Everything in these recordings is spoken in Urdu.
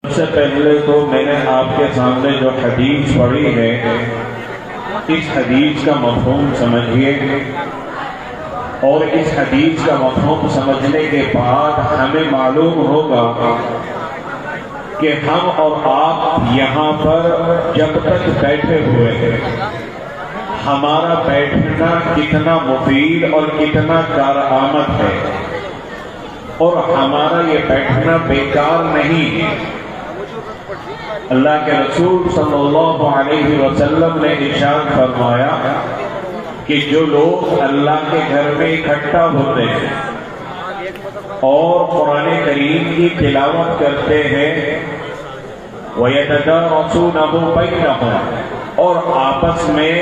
سب سے پہلے تو میں نے آپ کے سامنے جو حدیث پڑھی ہے اس حدیث کا مفہوم سمجھیے، اور اس حدیث کا مفہوم سمجھنے کے بعد ہمیں معلوم ہوگا کہ ہم اور آپ یہاں پر جب تک بیٹھے ہوئے ہیں ہمارا بیٹھنا کتنا مفید اور کتنا کارآمد ہے، اور ہمارا یہ بیٹھنا بیکار نہیں ہے۔ اللہ کے رسول صلی اللہ علیہ وسلم نے ارشاد فرمایا کہ جو لوگ اللہ کے گھر میں اکٹھا ہوتے ہیں اور قرآن کریم کی تلاوت کرتے ہیں وَيَتَدَارَسُونَهُ بَيْنَهُمْ، اور آپس میں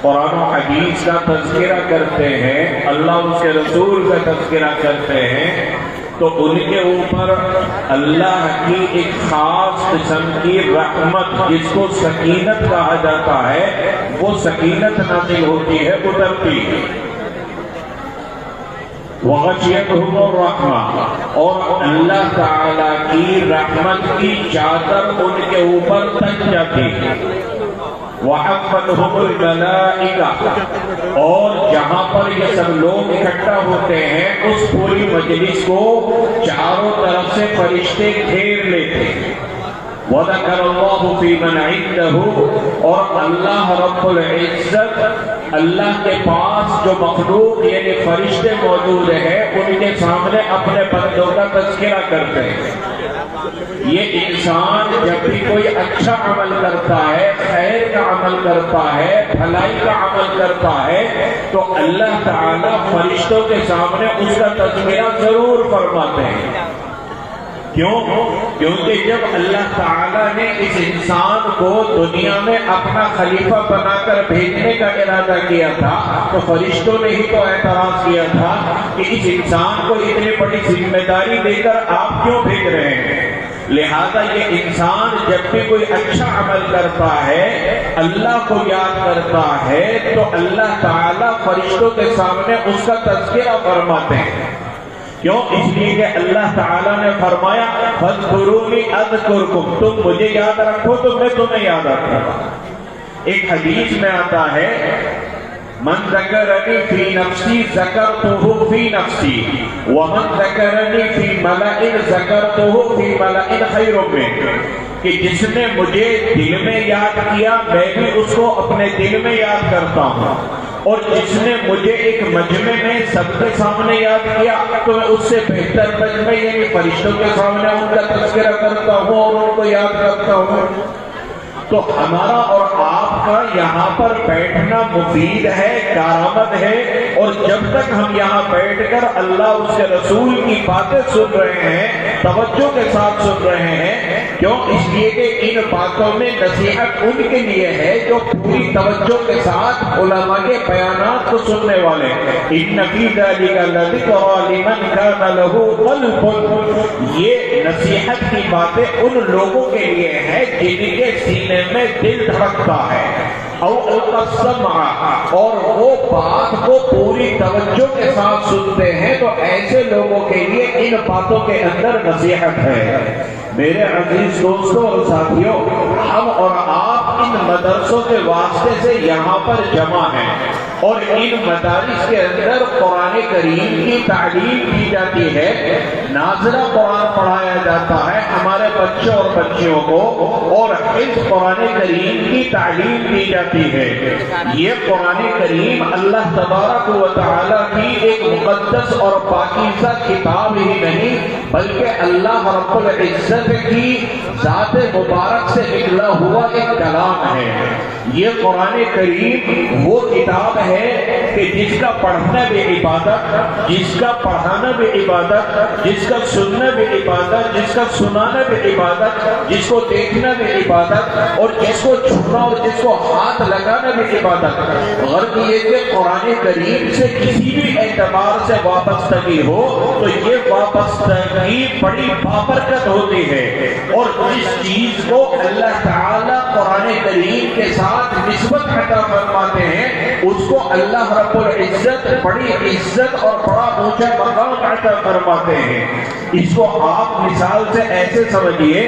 قرآن و حدیث کا تذکرہ کرتے ہیں، اللہ اس کے رسول کا تذکرہ کرتے ہیں، تو ان کے اوپر اللہ کی ایک خاص قسم کی رحمت جس کو سکینت کہا جاتا ہے وہ سکینت نازل ہوتی ہے، اترتی ہے۔ وَغَشِيَتْهُمُ الرَّحْمَةُ، اور اللہ تعالیٰ کی رحمت کی چادر ان کے اوپر تن جاتی ہے۔ وَحَفَّتْهُمُ الْمَلَائِكَةُ، اور جہاں پر یہ سب لوگ اکٹھا ہوتے ہیں اس پوری مجلس کو چاروں طرف سے فرشتے گھیر لیتے ہیں۔ وَذَكَرَ اللَّهُ فِي مَنْ عِنْدَهُ، اور اللہ رب العزت اللہ کے پاس جو مخلوق یعنی فرشتے موجود ہیں ان کے سامنے اپنے بندوں کا تذکرہ کرتے ہیں۔ یہ انسان جب بھی کوئی اچھا عمل کرتا ہے، خیر کا عمل کرتا ہے، بھلائی کا عمل کرتا ہے، تو اللہ تعالیٰ فرشتوں کے سامنے اس کا تذکرہ ضرور فرماتے ہیں۔ کیوں؟ کیونکہ جب اللہ تعالیٰ نے اس انسان کو دنیا میں اپنا خلیفہ بنا کر بھیجنے کا ارادہ کیا تھا تو فرشتوں نے ہی تو اعتراض کیا تھا کہ اس انسان کو اتنی بڑی ذمہ داری دے کر آپ کیوں بھیج رہے ہیں؟ لہذا یہ انسان جب بھی کوئی اچھا عمل کرتا ہے، اللہ کو یاد کرتا ہے، تو اللہ تعالیٰ فرشتوں کے سامنے اس کا تذکرہ فرماتے ہیں۔ کیوں؟ اس لیے کہ اللہ تعالیٰ نے فرمایا فَاذْكُرُونِي أَذْكُرْكُمْ، تم مجھے یاد رکھو تو میں تمہیں یاد رکھوں گا۔ ایک حدیث میں آتا ہے من ذکرنی فی نفسی ذکرتہ فی نفسی ومن ذکرنی فی ملئ ذکرتہ فی ملئ خیر منہ، کہ جس نے مجھے دل میں یاد کیا میں بھی اس کو اپنے دل میں یاد کرتا ہوں، اور جس نے مجھے ایک مجمع میں سب کے سامنے یاد کیا تو میں اس سے بہتر مجمع یعنی فرشتوں کے سامنے ان کا تذکرہ کرتا ہوں اور ان کو یاد کرتا ہوں۔ تو ہمارا اور آپ کا یہاں پر بیٹھنا مفید ہے، کارآمد ہے، اور جب تک ہم یہاں بیٹھ کر اللہ اس کے رسول کی باتیں سن رہے ہیں، توجہ کے ساتھ سن رہے ہیں، کیوں؟ اس لیے کہ ان باتوں میں نصیحت ان کے لیے ہے جو پوری توجہ کے ساتھ علماء کے بیانات کو سننے والے ہیں۔ ان فی ذلک لذکری لمن کان لہ قلب، یہ نصیحت کی باتیں ان لوگوں کے لیے ہے جن کے سینے میں دل دھڑکتا ہے، او السمع، اور وہ بات کو پوری توجہ کے ساتھ سنتے ہیں، تو ایسے لوگوں کے لیے ان باتوں کے اندر نصیحت ہے۔ میرے عزیز دوستوں اور ساتھیوں، ہم اور آپ ان مدرسوں کے واسطے سے یہاں پر جمع ہیں، اور ان مدارس کے اندر قرآن کریم کی تعلیم دی جاتی ہے، نازلہ قرآن پڑھایا جاتا ہے ہمارے بچوں اور بچیوں کو، اور حفظ قرآن کریم کی تعلیم دی جاتی ہے۔ یہ قرآن کریم اللہ تبارک و تعالیٰ کی ایک مقدس اور پاکیزہ کتاب ہی نہیں بلکہ اللہ رب العزت کی ذات مبارک سے نکلا ہوا ایک کلام ہے۔ یہ قرآن کریم وہ کتاب ہے کہ جس کا پڑھنا بھی عبادت، جس کا پڑھانا بھی عبادت، جس کا سننا بھی عبادت، جس کا سنانا بھی عبادت، جس کو دیکھنا بھی عبادت، اور جس کو چھونا اور جس کو ہاتھ لگانا بھی عبادت۔ غرض یہ کہ قرآن کریم سے کسی بھی اعتبار سے وابستگی ہو تو یہ وابستگی بڑی بابرکت ہوتی ہے، اور جس چیز کو اللہ تعالیٰ قرآن کریم کے ساتھ نسبت عطا فرماتے ہیں اس کو اللہ رب العزت بڑی عزت اور بڑا اونچا مقام عطا فرماتے ہیں۔ اس کو آپ مثال سے ایسے سمجھیے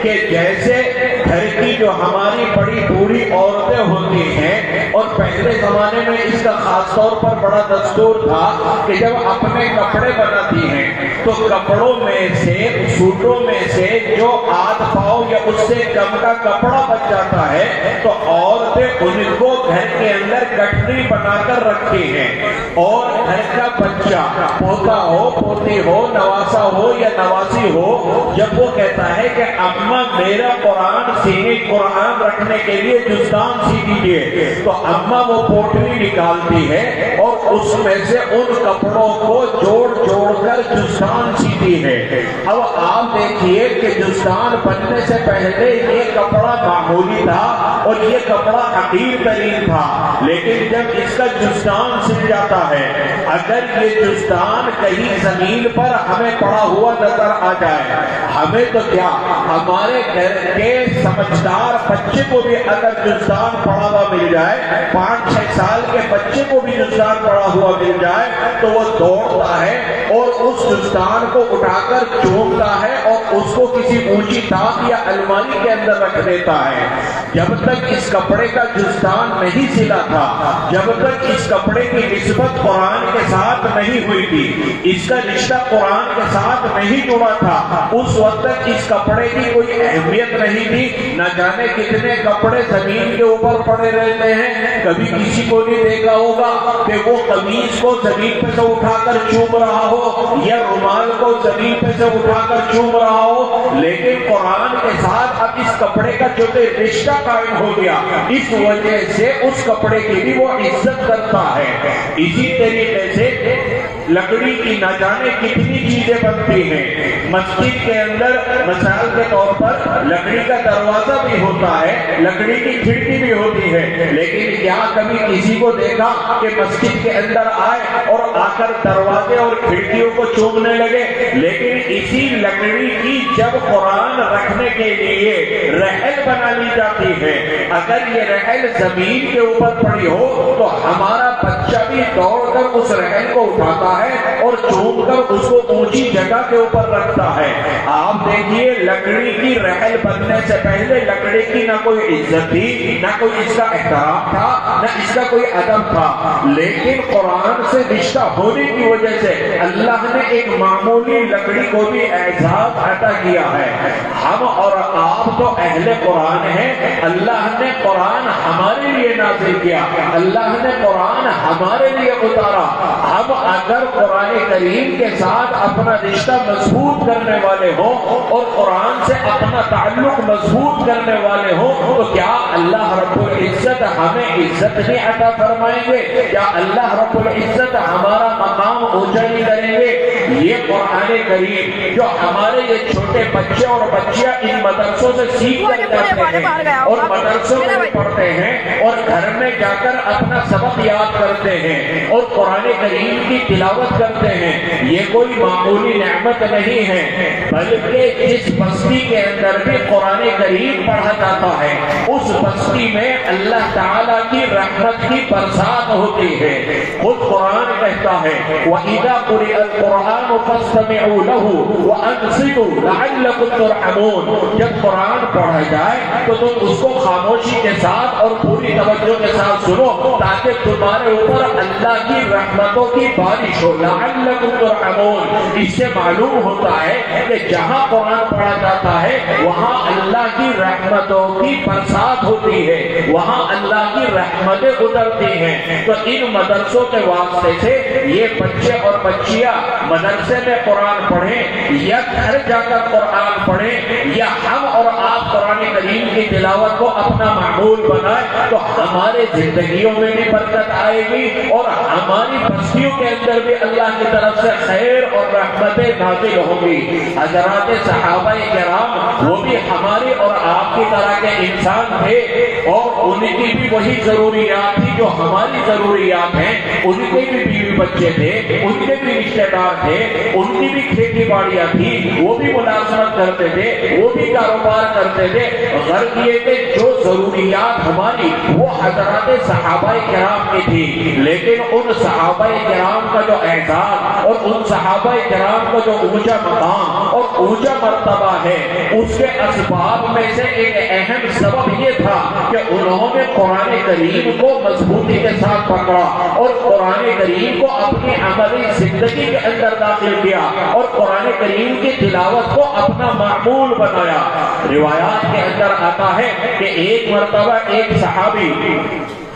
کہ جیسے گھر کی جو ہماری بڑی بوڑھی عورتیں ہوتی ہیں، اور پہلے زمانے میں اس کا خاص طور پر بڑا دستور تھا کہ جب اپنے کپڑے بناتی ہیں تو کپڑوں میں سے، سوٹوں میں سے جو آدھ پاؤ یا اس سے کم کا کپڑا بچ جاتا ہے تو عورتیں ان کو گھر کے اندر گٹھری بنا کر رکھتی ہیں، اور گھر کا بچہ پوتا ہو، پوتی ہو، نواسا ہو یا نواسی ہو، جب وہ کہتا ہے کہ اماں میرا قرآن سینے، قرآن رکھنے کے لیے جستان سی دیجیے، تو اماں وہ پوٹلی نکالتی ہے اور اس میں سے ان کپڑوں کو جوڑ جوڑ کر جستان سیتی ہے۔ اب آپ دیکھیے کہ جستان بننے سے پہلے یہ کپڑا معمولی تھا اور یہ کپڑا حقیر ترین تھا، لیکن جب اس کا جستان سل جاتا ہے، اگر یہ جستان کہیں زمین پر ہمیں پڑا ہوا نظر آ جائے، ہمیں تو کیا، ہمارے گھر کے سمجھدار بچے کو بھی اگر جستان پڑا ہوا مل جائے، 5-6 سال کے بچے کو بھی جستان پڑا ہوا مل جائے تو وہ دوڑتا ہے اور اس جستان کو اٹھا کر چومتا ہے اور اس کو کسی اونچی تاک یا الماری کے اندر رکھ دیتا ہے۔ جب تک اس کپڑے کا جستان نہیں سلا تھا، جب تک اس کپڑے کی نسبت قرآن کے ساتھ نہیں ہوئی تھی، اس کا رشتہ قرآن کے ساتھ نہیں جڑا تھا، اس وقت تک اس کپڑے کی کوئی اہمیت نہیں تھی۔ نہ جانے کتنے کپڑے زمین کے اوپر پڑے رہتے ہیں، کبھی کسی کو نہیں دیکھا ہوگا کہ وہ قمیص کو زمین پہ سے اٹھا کر چوم رہا ہو یا رومال کو زمین پہ سے اٹھا کر چوم رہا ہو، لیکن قرآن کے ساتھ اب اس کپڑے کا جو رشتہ قائم ہو گیا، اس وجہ سے اس کپڑے کی بھی وہ عزت کرتا ہے۔ اسی طریقے سے لکڑی کی نہ جانے کتنی چیزیں بنتی ہیں۔ مسجد کے اندر مثال کے طور پر لکڑی کا دروازہ بھی ہوتا ہے، لکڑی کی کھڑکی بھی ہوتی ہے، لیکن کیا کبھی کسی کو دیکھا کہ مسجد کے اندر آئے اور آ کر دروازے اور کھڑکیوں کو چومنے لگے؟ لیکن اسی لکڑی کی جب قرآن رکھنے کے لیے رحل بنا لی جاتی ہے، اگر یہ رحل زمین کے اوپر پڑی ہو تو ہمارا بچہ بھی دوڑ کر اس رحل کو اٹھاتا ہے اور چوم کر اس کو اونچی جگہ کے اوپر رکھتا ہے۔ آپ دیکھیے لکڑی کی رحل بننے سے پہلے لکڑی کی نہ کوئی عزت تھی، نہ کوئی اس کا احترام تھا، نہ اس کا کوئی ادب تھا، لیکن قرآن سے رشتہ ہونے کی وجہ سے اللہ نے ایک معمولی لکڑی کو بھی اعزاز عطا کیا ہے۔ ہم اور آپ تو اہل قرآن ہیں، اللہ نے قرآن ہمارے لیے نازل کیا، اللہ نے قرآن ہمارے لیے اتارا۔ ہم اگر قرآن کریم کے ساتھ اپنا رشتہ مضبوط کرنے والے ہوں اور قرآن سے اپنا تعلق مضبوط کرنے والے ہوں تو کیا اللہ رب العزت ہمیں عزت نہیں عطا فرمائیں گے؟ کیا اللہ رب العزت ہمارا مقام اونچا نہیں کریں گے؟ یہ قرآن کریم جو ہمارے یہ چھوٹے بچے اور بچیاں ان مدرسوں سے سیکھ کر جاتے ہیں اور مدرسوں میں پڑھتے ہیں اور گھر میں جا کر اپنا سبق یاد کرتے ہیں اور قرآن کریم کی تلاوت کرتے ہیں، یہ کوئی معمولی نعمت نہیں ہے، بلکہ جس بستی کے اندر بھی قرآن کریم پڑھا جاتا ہے اس بستی میں اللہ تعالیٰ کی رحمت کی برسات ہوتی ہے۔ خود قرآن کہتا ہے وَإِذَا قُرِئَ الْقُرْآنُ فَاسْتَمِعُوا لَهُ وَأَنصِتُوا لَعَلَّكُمْ تُرْحَمُونَ، جب قرآن پڑھا جائے تو تم اس کو خاموشی کے ساتھ اور پوری توجہ کے ساتھ سنو تاکہ تمہارے اوپر اللہ کی رحمتوں کی بارش ہو۔ لَعَلَّكُمْ تُرْحَمُونَ، اس سے معلوم ہوتا ہے کہ جہاں قرآن پڑھا جاتا ہے وہاں اللہ کی رحمتوں کی برسات ہوتی ہے، وہاں اللہ کی رحمتیں اترتی ہیں۔ تو ان مدرسوں کے واسطے سے یہ بچے اور بچیاں مدرسے میں قرآن پڑھیں یا گھر جا کر قرآن پڑھیں یا ہم اور آپ قرآن کریم کی تلاوت کو اپنا معمول بنائیں تو ہمارے زندگیوں میں بھی برکت آئے گی اور ہماری بستیوں کے اندر بھی اللہ کی طرف سے خیر اور رحمتیں نازل ہوں گی۔ حضرات صحابہ کرام وہ بھی ہماری اور آپ کی طرح کے انسان تھے اور ان کی بھی وہی ضروریات تھی جو ہماری ضروریات ہیں. ان کے بھی بیوی بچے تھے, ان کے بھی رشتے دار تھے, ان کی بھی کھیتی باڑیاں تھی, وہ بھی ملازمت کرتے تھے, وہ بھی کاروبار کرتے تھے. غرض یہ کہ جو ضروریات ہماری وہ حضرات صحابہ کرام کی تھی, لیکن ان صحابہ کرام کا جو اعزاز اور ان صحابہ کرام کا جو اونچا مقام اور اونچا مرتبہ ہے, اس کے اسباب میں سے ایک اہم سبب یہ تھا کہ انہوں نے قرآن کریم کو مضبوطی کے ساتھ پکڑا اور قرآن کریم کو اپنی عملی زندگی کے اندر داخل کیا اور قرآن کریم کی تلاوت کو اپنا معمول بنایا. روایات کے اندر آتا ہے کہ ایک مرتبہ ایک صحابی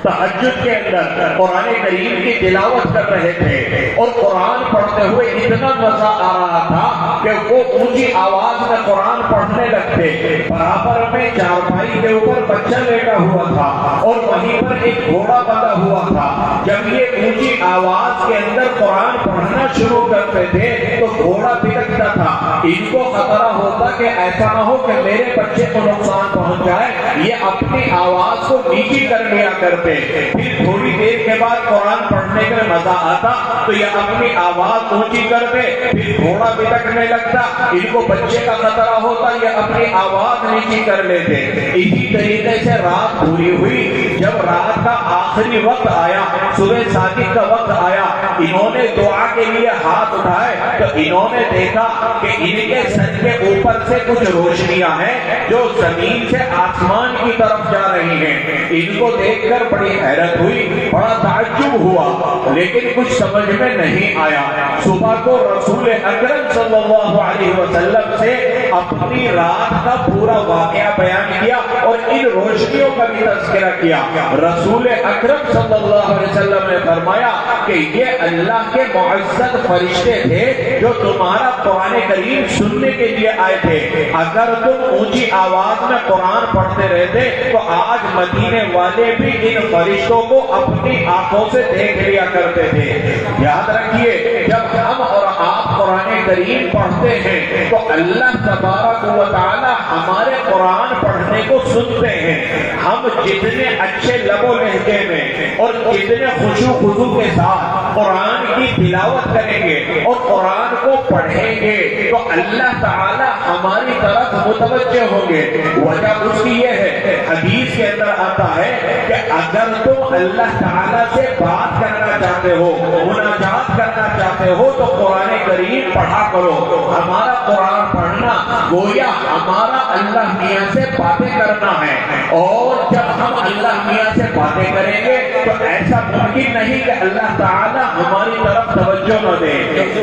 تہجد کے اندر قرآن کریم کی تلاوت کر رہے تھے اور قرآن پڑھتے ہوئے اتنا مزہ آ رہا تھا کہ وہ اونچی آواز میں قرآن پڑھنے لگتے. برابر میں چارپائی کے اوپر بچہ لیٹا ہوا تھا اور وہیں پر ایک گھوڑا بندھا ہوا تھا. جب یہ اونچی آواز کے اندر قرآن پڑھنا شروع کرتے تھے تو گھوڑا بھٹکتا تھا. ان کو خطرہ ہوتا کہ ایسا نہ ہو کہ میرے بچے کو نقصان پہنچ جائے. یہ اپنی آواز کو نیچی کر لیا کرتے. پھر تھوڑی دیر کے بعد قرآن پڑھنے میں مزہ آتا تو یہ اپنی آواز اونچی کرتے, پھر گھوڑا بھٹکنے لگتا. ان کو بچے کا خطرہ ہوتا, یہ اپنی آواز نیچی کر لیتے. اسی طریقے سے رات پوری ہوئی. جب رات کا آخری وقت آیا, صبح صادق کا وقت آیا, انہوں نے دعا کے لیے ہاتھ اٹھائے تو انہوں نے دیکھا کہ ان کے سر کے اوپر سے کچھ روشنیاں ہیں جو زمین سے آسمان کی طرف جا رہی ہیں. ان کو دیکھ کر بڑی حیرت ہوئی, بڑا تعجب ہوا, لیکن کچھ سمجھ میں نہیں آیا. صبح کو رسول اکرم صلی اللہ علیہ وسلم سے اپنی رات کا پورا واقعہ بیان کیا اور ان روشنیوں کا بھی تذکرہ کیا. رسول اکرم صلی اللہ علیہ وسلم نے فرمایا کہ یہ اللہ کے معزز فرشتے تھے جو تمہارا قرآن کریم سننے کے لیے آئے تھے. اگر تم اونچی آواز میں قرآن پڑھتے رہتے تو آج مدینے والے بھی ان فرشتوں کو اپنی آنکھوں سے دیکھ لیا کرتے تھے. یاد رکھیے, جب ہم اور آپ قرآن کریم پڑھتے ہیں تو اللہ تبارک و تعالی ہمارے قرآن پڑھنے کو سنتے ہیں. ہم جتنے اچھے لب و لہجے میں اور جتنے خشوع خضوع کے ساتھ قرآن کی تلاوت کریں گے اور قرآن کو پڑھیں گے تو اللہ تعالی ہماری طرف متوجہ ہوں گے. وجہ اس کی یہ ہے, حدیث کے اندر آتا ہے کہ اگر تم اللہ تعالیٰ سے بات کرنا چاہتے ہو, مناجات کرنا چاہتے ہو تو قرآن کریم پڑھا کرو. ہمارا قرآن پڑھنا گویا ہمارا اللہ میاں سے باتیں کرنا ہے, اور جب ہم اللہ میاں سے باتیں کریں گے تو ایسا ممکن نہیں کہ اللہ تعالیٰ ہماری طرف توجہ نہ دے.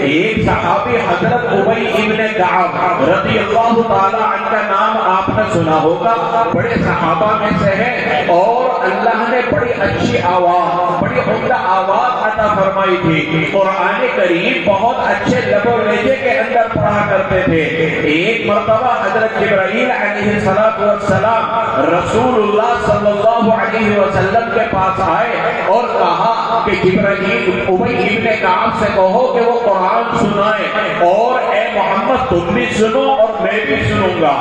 ایک صحابی حضرت ابی ابن کعب رضی اللہ تعالیٰ عنہ کا نام آپ نے سنا ہوگا, بڑے صحابہ میں سے ہے اور اللہ نے بڑی اچھی آواز, بڑی عمدہ آواز عطا فرمائی تھی. قرآن کریم بہت اچھے لب و لہجے کے اندر پڑھا کرتے تھے. ایک مرتبہ حضرت جبرائیل علیہ السلام رسول اللہ صلی اللہ علیہ وسلم کے پاس آئے اور کہا کہ جبرائیل ابی ابن کعب سے کہو کہ وہ قرآن سنائے اور اے محمد تم بھی سنو اور میں بھی سنوں گا.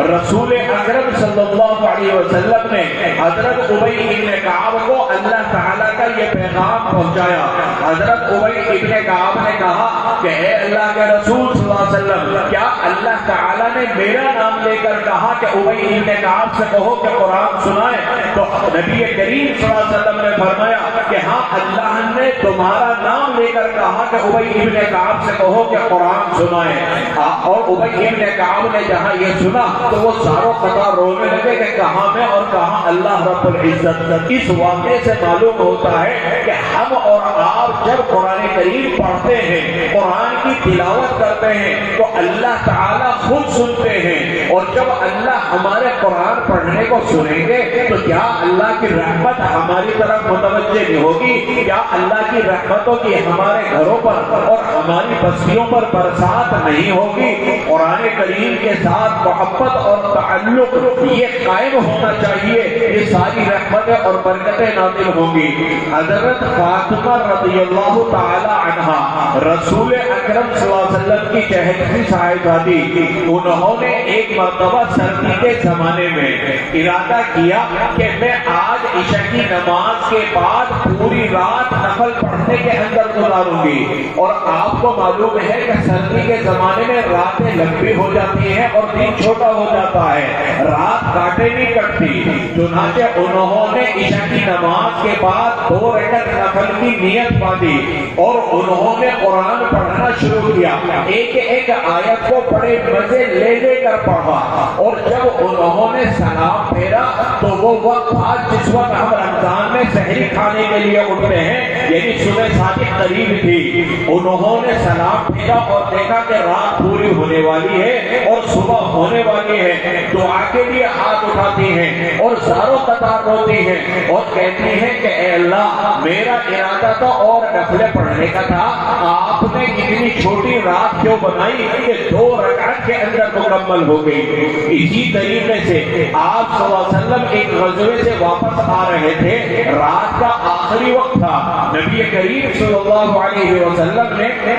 رسول اکرم صلی اللہ علیہ وسلم نے حضرت ابی ابن کعب کو اللہ تعالیٰ کا یہ پیغام پہنچایا. حضرت ابی ابن کعب نے کہا کہ اے اللہ کے رسول صلی اللہ علیہ وسلم, کیا اللہ تعالیٰ نے میرا نام لے کر کہا کہ ابی ابن کعب سے کہو کہ قرآن سنائے؟ تو نبی کریم صلی اللہ علیہ وسلم نے فرمایا کہ ہاں, اللہ نے تمہارا نام لے کر کہا کہ ابی ابن کعب سے کہو کہ قرآن سنائے. اور ابی ابن کعب نے جہاں یہ سنا تو وہ ساروں قطار رونے لگے کہ کہاں میں اور کہاں اللہ رب العزت. اس واقعے سے معلوم ہوتا ہے کہ ہم اور آپ جب قرآن کریم پڑھتے ہیں, قرآن کی تلاوت کرتے ہیں تو اللہ تعالیٰ خود سنتے ہیں, اور جب اللہ ہمارے قرآن پڑھنے کو سنیں گے تو کیا اللہ اللہ کی رحمت ہماری طرف متوجہ نہیں ہوگی؟ کیا اللہ کی رحمتوں کی ہمارے گھروں پر اور ہماری بستیوں پر برسات نہیں ہوگی؟ قرآن کریم کے ساتھ محبت اور تعلق یہ قائم ہونا چاہیے، یہ ساری رحمتیں اور برکتیں نازل ہوں گی۔ حضرت فاطمہ رضی اللہ تعالی عنہا رسول اکرم صلی اللہ علیہ وسلم کی چہیتی صاحبزادی، انہوں نے ایک مرتبہ سردی کے زمانے میں ارادہ کیا کہ میں آج عشاء کی نماز کے بعد پوری رات نفل پڑھنے کے اندر گزاروں گی۔ اور آپ کو معلوم ہے کہ سردی کے زمانے میں راتیں لمبی ہو جاتی ہیں اور دن چھوٹا ہو جاتا ہے، رات کاٹے نہیں کٹتی۔ چنانچہ انہوں نے عشاء کی نماز کے بعد 2 رکعت نفل کی نیت باندھی اور انہوں نے قرآن پڑھنا شروع کیا، ایک ایک آیت کو بڑے مزے لے لے کر پڑھا۔ اور جب انہوں نے سلام پھیرا تو وہ وقت آج جس وقت ہم رمضان میں سحری کھانے کے لیے اٹھتے ہیں، یعنی صبح صادق قریب تھی، انہوں نے سلام پھیرا اور دیکھا کہ رات پوری ہونے والی ہے اور صبح ہونے والی ہے۔ دعا کے لیے ہاتھ اٹھاتی ہیں اور زاروں قطار روتی ہیں اور کہتی ہیں کہ اے اللہ، میرا ارادہ تو اور نفلیں پڑھنے کا تھا، آپ نے اتنی چھوٹی رات کیوں بنائی کہ 2 رکعت کے اندر مکمل ہو گئی۔ اسی طریقے سے آپ صلی اللہ علیہ وسلم ایک غزوے سے واپس آ رہے تھے، رات کا آخری وقت تھا، نبی کریم صلی اللہ علیہ وسلم نے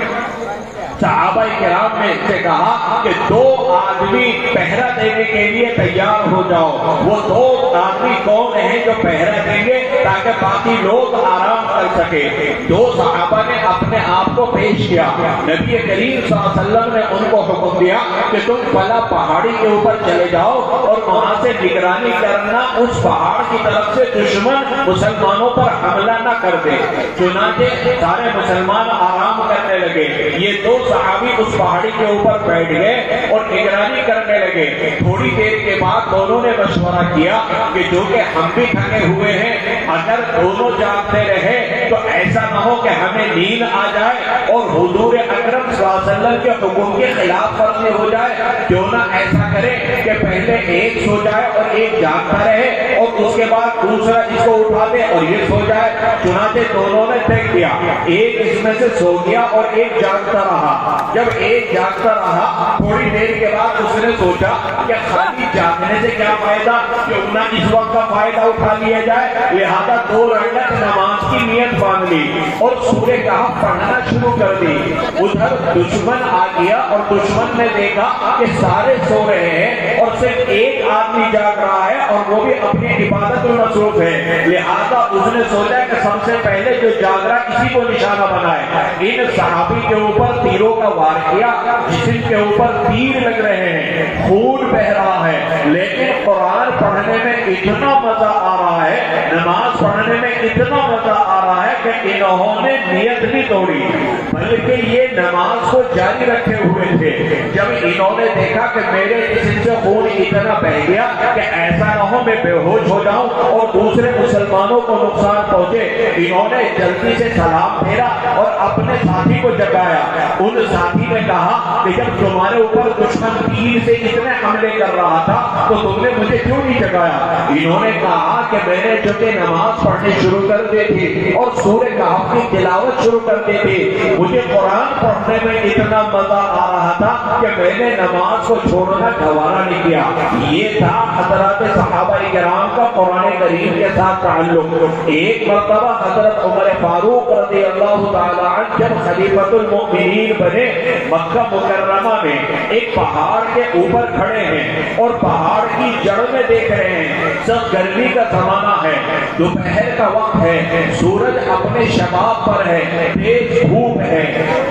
صحابہ کرام نے سے کہا کہ 2 آدمی پہرا دینے کے لیے تیار ہو جاؤ۔ وہ 2 آدمی کون ہیں جو پہرا دیں گے تاکہ باقی لوگ آرام کر سکے؟ 2 صحابہ نے اپنے آپ کو پیش کیا، نبی کریم صلی اللہ علیہ وسلم نے ان کو حکم دیا کہ تم فلاں پہاڑی کے اوپر چلے جاؤ اور وہاں سے نگرانی کرنا اس پہاڑ کی طرف سے دشمن مسلمانوں پر حملہ نہ کر دے۔ چنانچہ سارے مسلمان آرام کرنے لگے، یہ 2 صحابی اس پہاڑی کے اوپر بیٹھ گئے اور نگرانی کرنے لگے۔ تھوڑی دیر کے بعد دونوں نے مشورہ کیا کہ جو کہ ہم بھی تھکے ہوئے ہیں، اگر دونوں جاگتے رہے تو ایسا نہ ہو کہ ہمیں نیند آ جائے اور حضور اکرم صلی اللہ علیہ وسلم کے حکم کے خلاف ورزی ہو جائے۔ کیوں نہ ایسا کرے کہ پہلے ایک سو جائے اور ایک جاگتا رہے اور اس کے بعد دوسرا اس کو اٹھا دے اور یہ سو جائے۔ چنانچہ دونوں نے طے کیا، ایک اس میں سے سو گیا اور ایک جاگتا رہا۔ جب ایک جاگتا رہا، تھوڑی دیر کے بعد اس نے سوچا کہ خالی جاگنے سے کیا فائدہ، کیوں نہ اس وقت کا فائدہ اٹھا لیا جائے۔ لہذا 2 رکعت نماز کی نیت باندھ لی اور سورہ کہف پڑھنا شروع کر دی۔ ادھر دشمن آ گیا اور دشمن نے دیکھا کہ سارے سو رہے ہیں اور صرف ایک آدمی جاگ رہا ہے اور وہ بھی اپنی عبادت میں مصروف ہے۔ لہذا اس نے سوچا کہ سب سے پہلے جو جاگ رہا کسی کو نشانہ بنائے۔ ان صحابی کے اوپر تیروں کا وار کیا، جسم کے اوپر تیر لگ رہے ہیں، خون بہ رہا ہے، لیکن قرآن پڑھنے میں اتنا مزہ آ رہا ہے، نماز پڑھنے میں اتنا مزہ آ رہا ہے کہ انہوں نے نیت نہیں توڑی بلکہ یہ نماز کو جاری رکھے ہوئے تھے۔ جب انہوں نے دیکھا کہ میرے جسم سے خون اتنا بہ گیا کہ ایسا نہ ہو میں بے ہوش ہو جاؤں اور دوسرے مسلمانوں کو نقصان پہنچے، انہوں نے جلدی سے سلام پھیرا اور اپنے ساتھی کو جگایا۔ ان ساتھی نے کہا کہ جب تمہارے اوپر دشمن تیر سے اتنے حملے کر رہا تھا تو تم نے مجھے کیوں نہیں جگایا؟ انہوں نے کہا کہ میں نے جو کہ نماز پڑھنی شروع کر دی تھی اور سورہ کہف کی تلاوت شروع کر دی تھی، مجھے قرآن پڑھنے میں اتنا مزہ آ رہا تھا کہ میں نے نماز کو چھوڑنا گوارا نہیں کیا۔ یہ تھا حضرات صحابہ کرام کا قرآن کریم کے ساتھ تعلق۔ ایک مرتبہ حضرت عمر فاروق رضی اللہ تعالی عنہ جب خلیفۃ المؤمنین بنے، مکہ مکرمہ میں ایک پہاڑ کے اوپر کھڑے ہیں اور پہاڑ کی جڑ میں دیکھ رہے ہیں، سب گرمی کا زمانہ ہے، دوپہر کا وقت ہے، سورج اپنے شباب پر ہے، تیز دھوپ ہے۔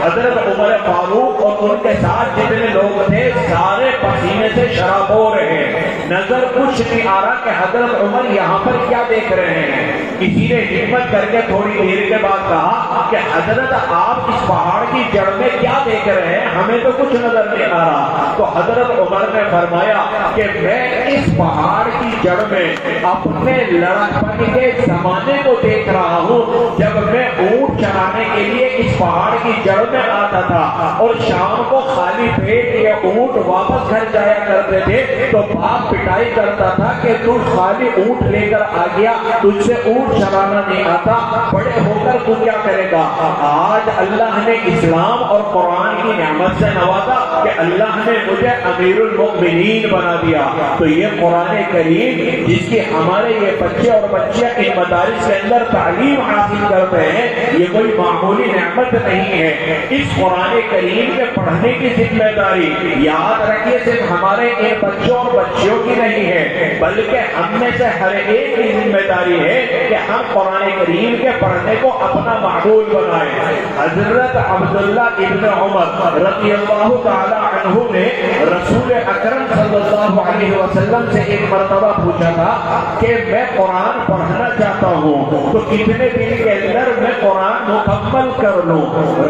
حضرت عمر فاروق اور ان کے ساتھ جتنے لوگ تھے سارے پسینے سے شراب ہو رہے ہیں، نظر کچھ نہیں آ رہا کہ حضرت عمر یہاں پر کیا دیکھ رہے ہیں۔ کسی نے ہمت کر کے تھوڑی دیر کے بعد کہا کہ حضرت آپ اس پہاڑ کی جڑ میں کیا دیکھ رہے ہیں، ہمیں تو کچھ نظر نہیں آ رہا۔ تو حضرت عمر نے فرمایا کہ میں اس پہاڑ کی جڑ میں اپنے لڑکپن کے زمانے کو دیکھ رہا ہوں، جب میں اونٹ چرانے کے لیے اس پہاڑ کی جڑ میں آتا تھا اور شام کو خالی پیٹ یہ اونٹ واپس گھر جایا کرتے تھے تو باپ پٹائی کرتا تھا کہ کہ تو خالی اونٹ لے کر آ گیا، تجھ سے اونٹ چلانا نہیں آتا، بڑے ہو کر تو کیا کرے گا؟ آج اللہ نے اسلام اور قرآن کی نعمت سے نوازا کہ اللہ نے مجھے امیر المؤمنین بنا دیا۔ تو یہ قرآن کریم جس کی ہمارے یہ بچے اور بچیاں ان مدارس کے اندر تعلیم حاصل کرتے ہیں، یہ کوئی معمولی نعمت نہیں ہے۔ اس قرآن کریم کے پڑھنے کی ذمہ داری یاد رکھیے صرف ہمارے ان بچوں اور بچیوں کی نہیں ہے، بلکہ ہم میں سے ہر ایک کی ذمہ داری ہے کہ ہم قرآن کریم کے پڑھنے کو اپنا معمول بنائیں۔ حضرت عبداللہ ابن عمر رضی اللہ تعالی عنہ نے رسول اکرم صلی اللہ علیہ وسلم سے ایک مرتبہ پوچھا تھا کہ میں قرآن پڑھنا چاہتا ہوں تو کتنے دن کے اندر میں قرآن مکمل کر لوں؟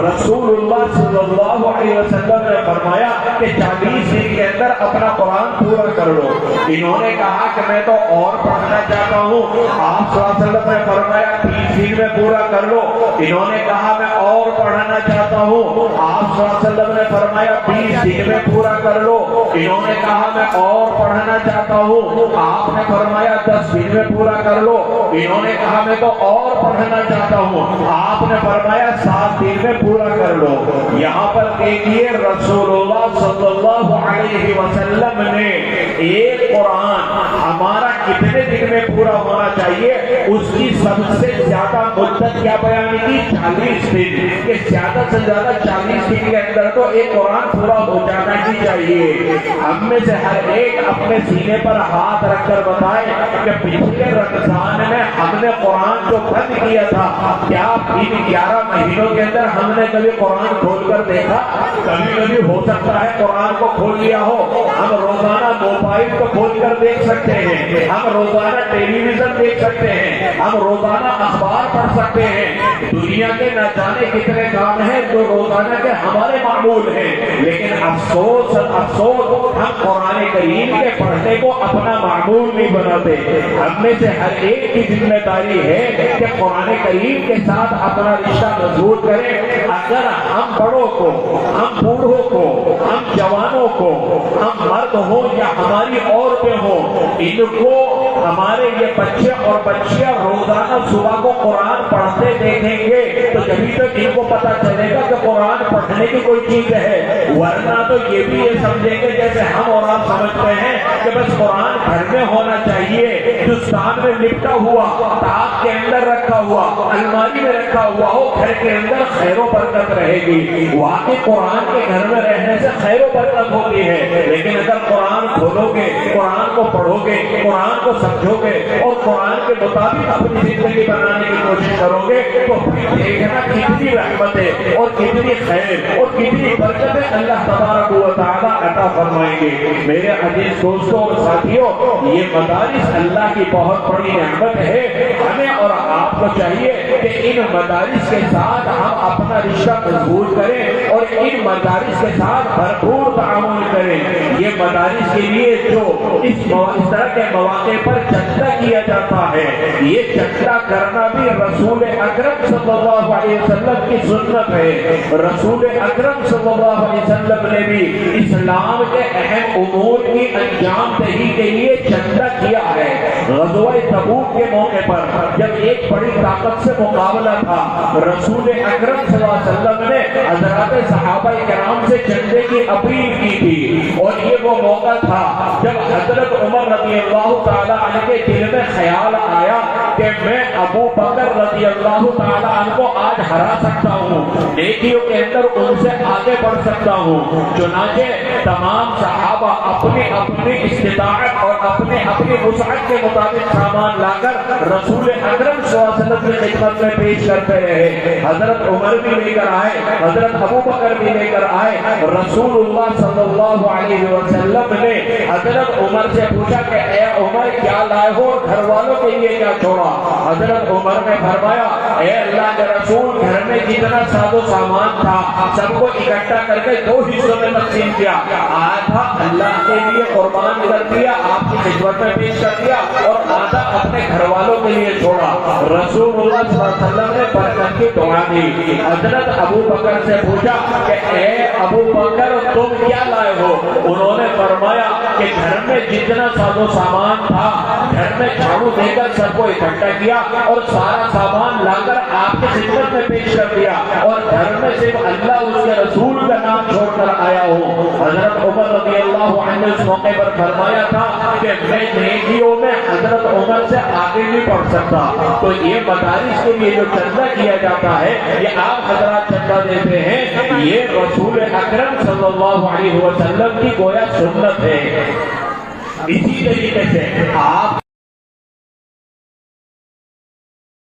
رسول اللہ صلی اللہ علیہ وسلم نے فرمایا کہ 40 دن کے اندر اپنا قرآن پورا کر لو۔ انہوں نے کہا کہ میں تو اور پڑھنا چاہتا ہوں۔ آپ صلی اللہ علیہ وسلم نے فرمایا 30 دن میں پورا کر لو۔ انہوں نے کہا میں اور پڑھنا چاہتا ہوں۔ آپ صلی اللہ علیہ وسلم نے فرمایا 20 دن میں پورا کر لو۔ انہوں نے کہا میں اور پڑھنا چاہتا ہوں۔ آپ نے فرمایا 10 دن میں پورا کر لو۔ انہوں نے کہا میں تو اور پڑھنا چاہتا ہوں۔ آپ نے فرمایا 7 دن میں پورا کر لو۔ یہاں پر دیکھیے رسول اللہ صلی اللہ علیہ وسلم نے ایک قرآن ہمارا کتنے دن میں پورا ہونا چاہیے اس کی سب سے زیادہ مدت کیا بیان کی؟ 40 دن، کہ زیادہ سے زیادہ 40 دن کے اندر تو ایک قرآن پورا ہو جانا ہی چاہیے۔ ہم میں سے ہر ایک اپنے سینے پر ہاتھ رکھ کر بتائے کہ پچھلے رمضان میں ہم نے قرآن جو بند کیا تھا کیا ان 11 مہینوں کے اندر ہم نے کبھی قرآن کھول کر دیکھا؟ کبھی کبھی ہو سکتا ہے قرآن کو کھول لیا ہو، ہم روزانہ موبائل کو کھول کر دیکھ سکتے ہیں، ہم روزانہ ٹیلی ویژن دیکھ سکتے ہیں، ہم روزانہ اخبار پڑھ سکتے ہیں، دنیا کے نہ جانے کتنے کام ہیں جو روزانہ کے ہمارے معمول ہیں، لیکن افسوس ہم قرآن کریم کے پڑھنے کو اپنا معمول نہیں بناتے۔ ہم میں سے ہر ایک کی ذمہ داری ہے کہ قرآن کریم کے ساتھ اپنا رشتہ مضبوط کریں۔ اگر ہم بڑوں کو، ہم بوڑھوں کو، ہم جوانوں کو، ہم مرد ہوں یا ہماری عورتیں ہوں، ان کو ہمارے یہ بچے اور بچیاں روزانہ صبح کو قرآن پڑھتے دیکھیں گے تو جبھی تک ان کو پتا چلے گا کہ قرآن پڑھنے کی کوئی چیز ہے، ورنہ تو یہ بھی یہ سمجھیں گے جیسے ہم اور آپ سمجھتے ہیں کہ بس قرآن گھر میں ہونا چاہیے، ہندوستان میں لپٹا ہوا، تاج کے اندر رکھا ہوا، الماری میں رکھا ہوا ہو، گھر کے اندر خیر و برکت رہے گی۔ واقعی قرآن کے گھر میں رہنے سے خیر و برکت ہوتی ہے، لیکن اگر قرآن کھولو گے، قرآن کو پڑھو گے، قرآن کو سمجھو گے اور قرآن کے مطابق اپنی زندگی بنانے کی کوشش کرو گے تو پھر دیکھنا کتنی رحمتیں اور کتنی خیر اور کتنی برکتیں اللہ تبارک و تعالیٰ عطا فرمائیں گے۔ میرے عزیز دوستوں اور ساتھیوں، یہ مدارس اللہ کی بہت بڑی نعمت ہے۔ ہمیں اور آپ کو چاہیے کہ ان مدارس کے ساتھ ہم اپنا رشتہ مضبوط کریں اور ان مدارس کے ساتھ بھرپور تعاون کریں۔ یہ مدارس کے لیے جو اس طرح کے مواقع پر چندہ کیا جاتا ہے، یہ چندہ کرنا بھی رسول اکرم صلی اللہ علیہ وسلم کی سنت ہے۔ رسول اکرم صلی اللہ علیہ وسلم نے بھی اسلام کے اہم امور کی انجام دہی کے لیے چندہ کیا ہے۔ غزوہ تبوک کے موقع پر جب ایک بڑی طاقت سے مقابلہ تھا، رسول اکرم صلی اللہ علیہ وسلم نے حضرات صحابہ کرام سے چندے کی اپیل کی تھی، اور یہ وہ موقع تھا جب حضرت عمر رضی اللہ تعالیٰ عنہ کے دل میں خیال آیا کہ میں ابو بکر رضی اللہ تعالیٰ عنہ کو آج ہرا سکتا ہوں، نیکیوں کے اندر ان سے آگے بڑھ سکتا ہوں۔ چنانچہ تمام صحابہ اپنی اپنی استطاعت اور اپنی وسعت کے مطابق سامان لا کر رسول اکرم صلی اللہ علیہ وسلم کی خدمت میں پیش کرتے رہے۔ حضرت عمر بھی لے کر آئے، حضرت ابو بکر بھی لے کر آئے۔ رسول اللہ صلی اللہ علیہ وسلم نے حضرت عمر سے پوچھا کہ اے عمر کیا لائے ہو، گھر والوں کے لیے کیا چھوڑا؟ حضرت عمر نے فرمایا اے اللہ کے رسول، گھر میں جتنا ساز و سامان تھا سب کو اکٹھا کر کے 2 حصوں میں تقسیم کیا، آدھا اللہ کے لیے قربان کر دیا، آپ کی خدمت میں پیش کر دیا، اور آدھا اپنے گھر والوں کے لیے چھوڑا۔ رسول اللہ صلی اللہ علیہ وسلم نے برکت کی دعا دی۔ حضرت ابو بکر سے پوچھا کہ اے ابو بکر تم کیا لائے ہو؟ انہوں نے فرمایا کہ گھر میں جتنا ساز و سامان تھا گھر میں جھاڑو دے کر سب کو اکٹھا کیا اور سارا سامان لا کر آپ کی خدمت میں پیش کر دیا، اور گھر میں صرف اللہ اس کے رسول کا نام چھوڑ کر آیا ہو۔ حضرت عمر رضی اللہ عنہ اس موقع پر فرمایا تھا کہ میں نیکیوں میں حضرت عمر سے آگے نہیں پڑھ سکتا۔ تو یہ مدارس کے لیے جو چندہ کیا جاتا ہے، یہ آپ حضرات چندہ دیتے ہیں، یہ رسول اکرم صلی اللہ علیہ وسلم کی گویا سنت ہے۔ اسی طریقے سے آپ